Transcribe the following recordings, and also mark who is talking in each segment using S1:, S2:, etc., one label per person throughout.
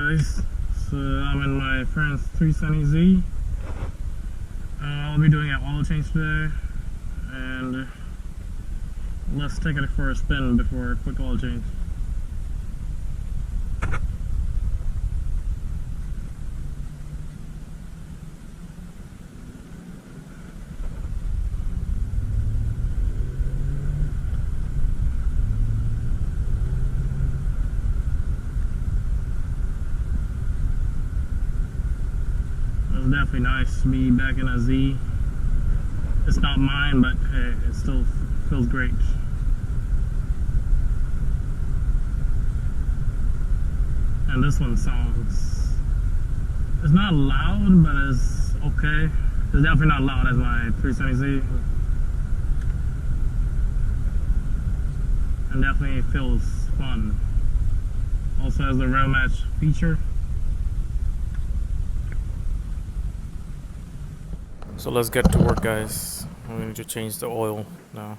S1: guys, so I'm in my friend's 370Z. I'll be doing an oil change today, and let's take it for a spin before a quick oil change. It's definitely nice to be back in a Z. It's not mine, but hey, it still feels great. And this one sounds, it's not loud, but it's okay. It's definitely not loud as my 370Z. And definitely feels fun. Also has the rail match feature.
S2: So let's get to work, guys. We need to change the oil now.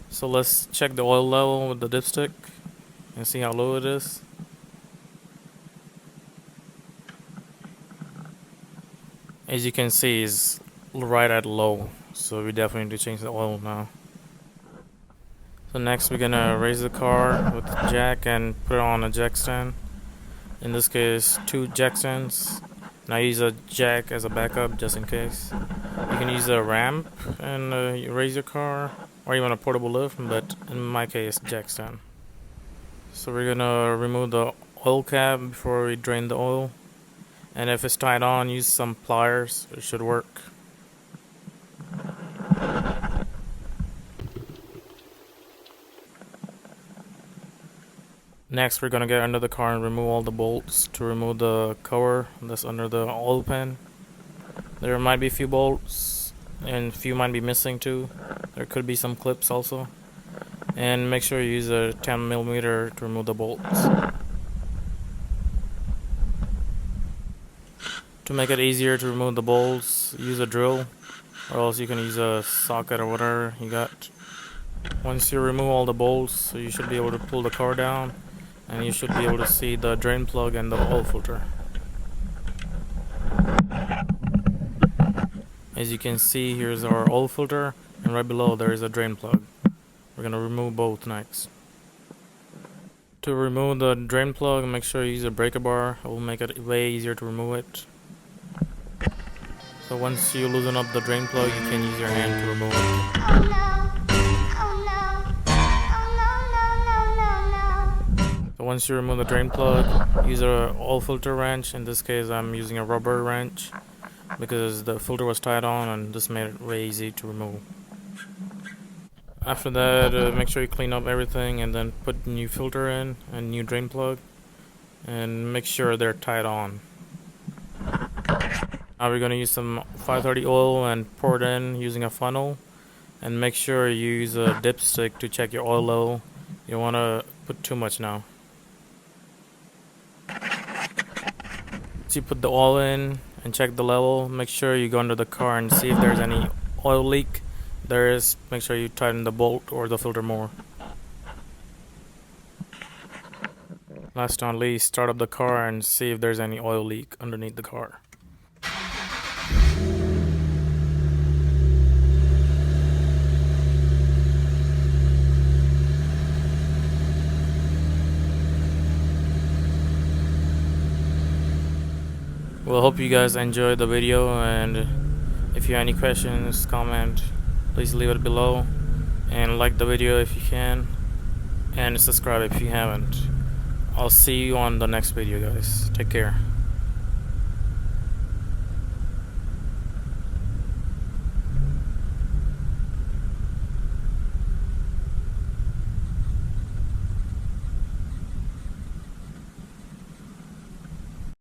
S2: So let's check the oil level with the dipstick and see how low it is. As you can see, it's right at low, so we definitely need to change the oil now. So next we're gonna raise the car with the jack and put it on a jack stand. In this case, 2 jack stands. Now use a jack as a backup just in case. You can use a ramp and you raise your car, or even a portable lift, but in my case, jack stand. So we're gonna remove the oil cap before we drain the oil, and if it's tied on, use some pliers. It should work. Next, we're gonna get under the car and remove all the bolts to remove the cover that's under the oil pan. There might be a few bolts, and a few might be missing too. There could be some clips also. And make sure you use a 10mm to remove the bolts. To make it easier to remove the bolts, use a drill, or else you can use a socket or whatever you got. Once you remove all the bolts, you should be able to pull the car down, and you should be able to see the drain plug and the oil filter. As you can see, here's our oil filter, and right below there is a drain plug. We're gonna remove both next. To remove the drain plug, make sure you use a breaker bar. It will make it way easier to remove it. So once you loosen up the drain plug, you can use your hand to remove it. Once you remove the drain plug, use a oil filter wrench. In this case, I'm using a rubber wrench because the filter was tied on, and this made it way easy to remove. After that, make sure you clean up everything and then put new filter in and new drain plug, and make sure they're tied on. Now we're going to use some 530 oil and pour it in using a funnel, and make sure you use a dipstick to check your oil level. You don't want to put too much now. Once you put the oil in and check the level, make sure you go under the car and see if there's any oil leak. If there is, make sure you tighten the bolt or the filter more. Last but not least, start up the car and see if there's any oil leak underneath the car. Well, hope you guys enjoyed the video, and if you have any questions, comment, please leave it below, and like the video if you can, and subscribe if you haven't. I'll see you on the next video, guys. Take care.